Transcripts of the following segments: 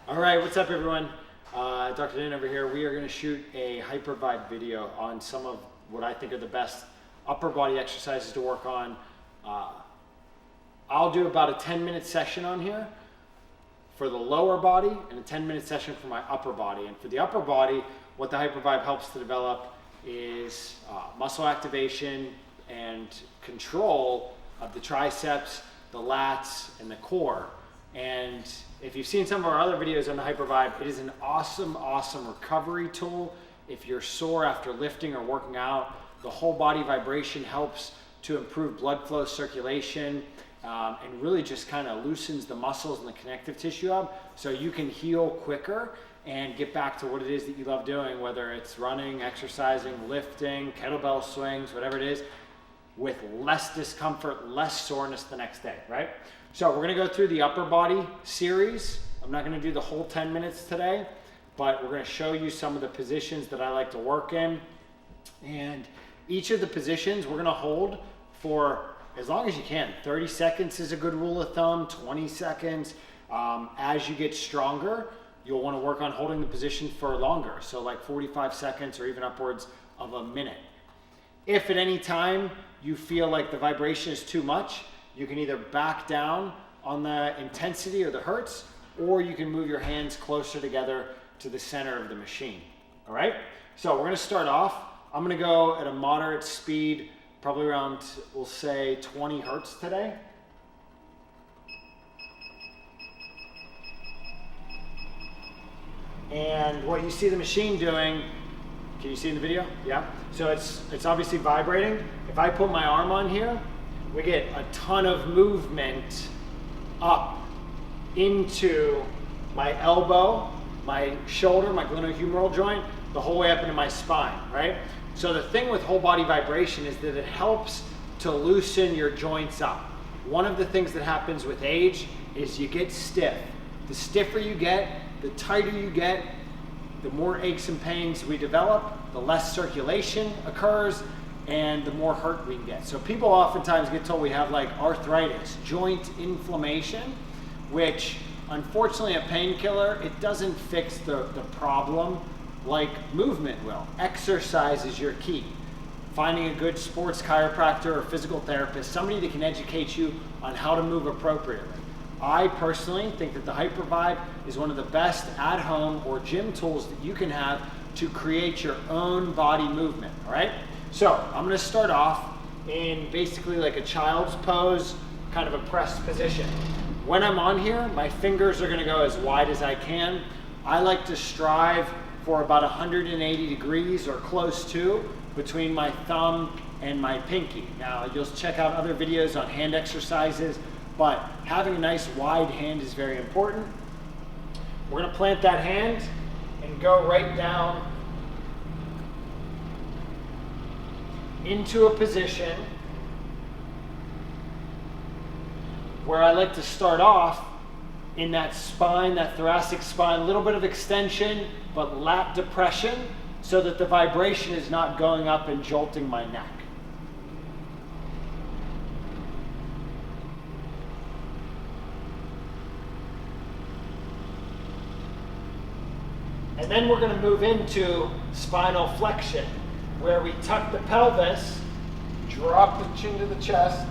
All right, what's up everyone? Dr. Dan over here. We are going to shoot a Hypervibe video on some of what I think are the best upper body exercises to work on. I'll do about a 10-minute session on here for the lower body and a 10-minute session for my upper body. And for the upper body, what the Hypervibe helps to develop is muscle activation and control of the triceps, the lats, and the core. And if you've seen some of our other videos on the Hypervibe, it is an awesome recovery tool. If you're sore after lifting or working out, the whole body vibration helps to improve blood flow, circulation, and really just kind of loosens the muscles and the connective tissue up so you can heal quicker and get back to what it is that you love doing, whether it's running, exercising, lifting, kettlebell swings, whatever it is, with less discomfort, less soreness the next day, right? So we're gonna go through the upper body series. I'm not gonna do the whole 10 minutes today, but we're gonna show you some of the positions that I like to work in. And each of the positions we're gonna hold for as long as you can. 30 seconds is a good rule of thumb, 20 seconds. As you get stronger, you'll wanna work on holding the position for longer. So like 45 seconds or even upwards of a minute. If at any time you feel like the vibration is too much, you can either back down on the intensity or the hertz, or you can move your hands closer together to the center of the machine. All right? So we're gonna start off. I'm gonna go at a moderate speed, probably around, we'll say 20 hertz today. And what you see the machine doing, can you see in the video? Yeah. So it's obviously vibrating. If I put my arm on here, we get a ton of movement up into my elbow, my shoulder, my glenohumeral joint, the whole way up into my spine, right? So the thing with whole body vibration is that it helps to loosen your joints up. One of the things that happens with age is you get stiff. The stiffer you get, the tighter you get, the more aches and pains we develop, the less circulation occurs, and the more hurt we can get. So people oftentimes get told we have like arthritis, joint inflammation, which unfortunately a painkiller, it doesn't fix the problem like movement will. Exercise is your key. Finding a good sports chiropractor or physical therapist, somebody that can educate you on how to move appropriately. I personally think that the Hypervibe is one of the best at-home or gym tools that you can have to create your own body movement, all right? So I'm gonna start off in basically like a child's pose, kind of a pressed position. When I'm on here, my fingers are gonna go as wide as I can. I like to strive for about 180 degrees or close to between my thumb and my pinky. Now you'll check out other videos on hand exercises, but having a nice wide hand is very important. We're gonna plant that hand and go right down into a position where I like to start off in that spine, that thoracic spine, a little bit of extension, but lat depression, so that the vibration is not going up and jolting my neck. And then we're going to move into spinal flexion, where we tuck the pelvis, drop the chin to the chest,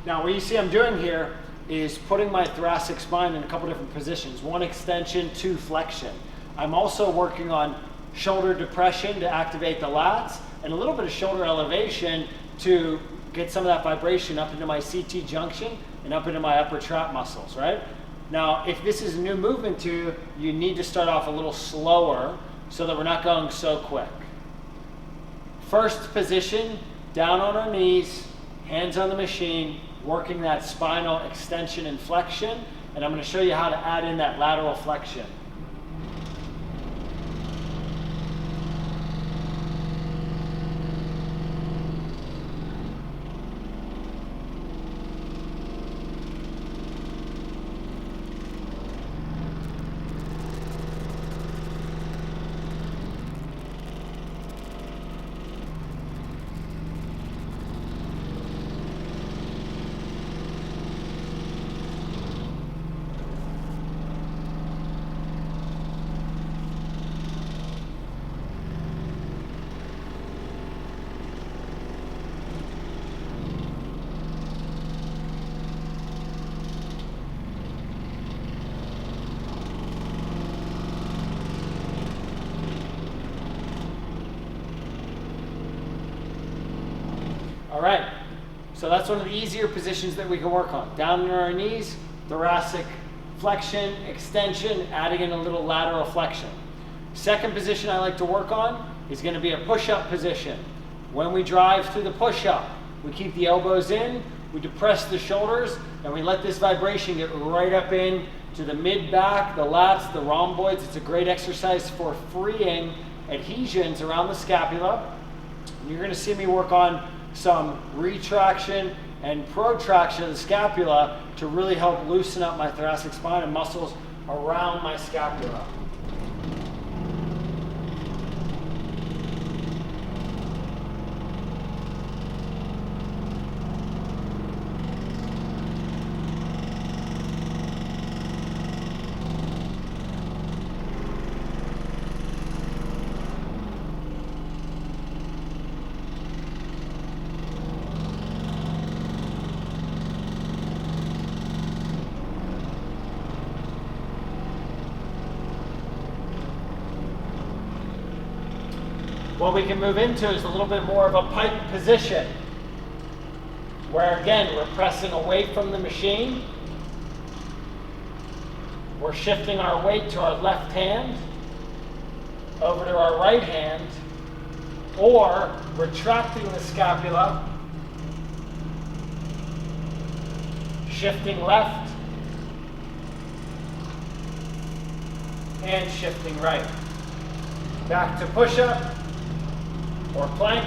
Now what you see I'm doing here is putting my thoracic spine in a couple different positions. One extension, two flexion. I'm also working on shoulder depression to activate the lats and a little bit of shoulder elevation to get some of that vibration up into my CT junction and up into my upper trap muscles, right? Now, if this is a new movement to you, you need to start off a little slower so that we're not going so quick. First position, down on our knees, hands on the machine, working that spinal extension and flexion, and I'm going to show you how to add in that lateral flexion. All right, so that's one of the easier positions that we can work on. Down on our knees, thoracic flexion, extension, adding in a little lateral flexion. Second position I like to work on is going to be a push-up position. When we drive through the push-up, we keep the elbows in, we depress the shoulders, and we let this vibration get right up in to the mid-back, the lats, the rhomboids. It's a great exercise for freeing adhesions around the scapula. And you're going to see me work on some retraction and protraction of the scapula to really help loosen up my thoracic spine and muscles around my scapula. What we can move into is a little bit more of a pike position, where again, we're pressing away from the machine. We're shifting our weight to our left hand, over to our right hand, or retracting the scapula, shifting left, and shifting right. Back to push-up or plank.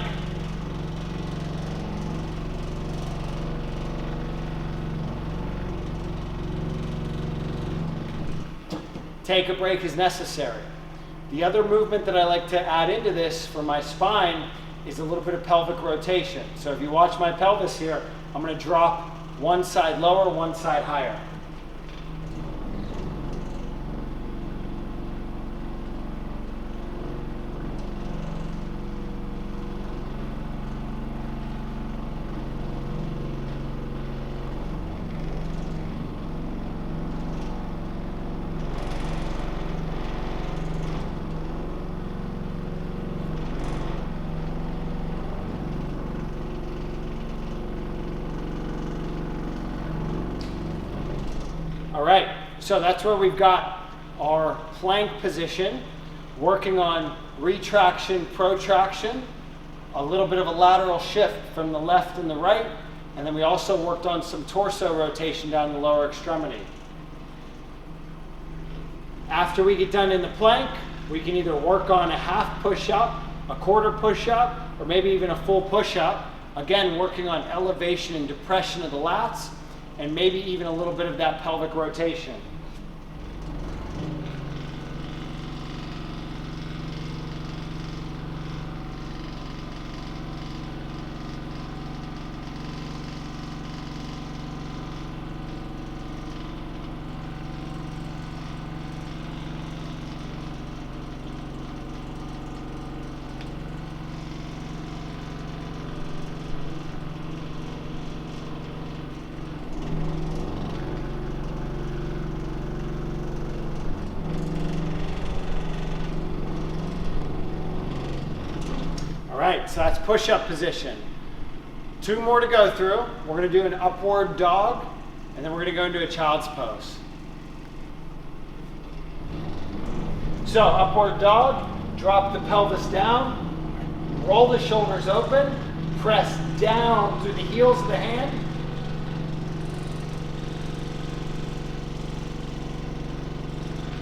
Take a break as necessary. The other movement that I like to add into this for my spine is a little bit of pelvic rotation. So if you watch my pelvis here, I'm going to drop one side lower, one side higher. All right, so that's where we've got our plank position, working on retraction, protraction, a little bit of a lateral shift from the left and the right, and then we also worked on some torso rotation down the lower extremity. After we get done in the plank, we can either work on a half push-up, a quarter push-up, or maybe even a full push-up, again working on elevation and depression of the lats, and maybe even a little bit of that pelvic rotation. All right, so that's push-up position. 2 more to go through. We're going to do an upward dog, and then we're going to go into a child's pose. So upward dog, drop the pelvis down, roll the shoulders open, press down through the heels of the hand.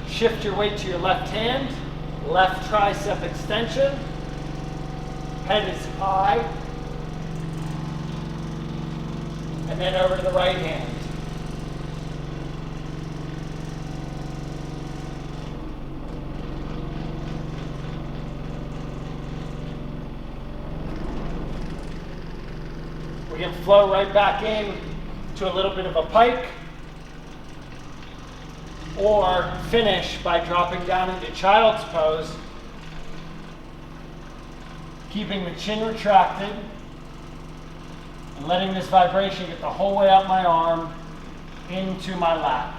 Shift your weight to your left hand, left tricep extension. Head is high, and then over to the right hand. We can flow right back in to a little bit of a pike, or finish by dropping down into child's pose, keeping the chin retracted and letting this vibration get the whole way up my arm into my lap.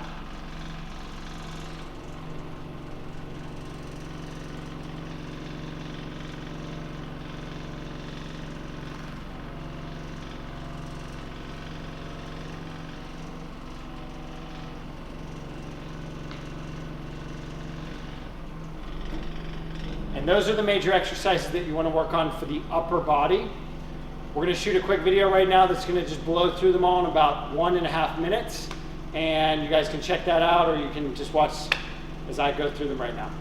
And those are the major exercises that you want to work on for the upper body. We're going to shoot a quick video right now that's going to just blow through them all in about 1.5 minutes. And you guys can check that out, or you can just watch as I go through them right now.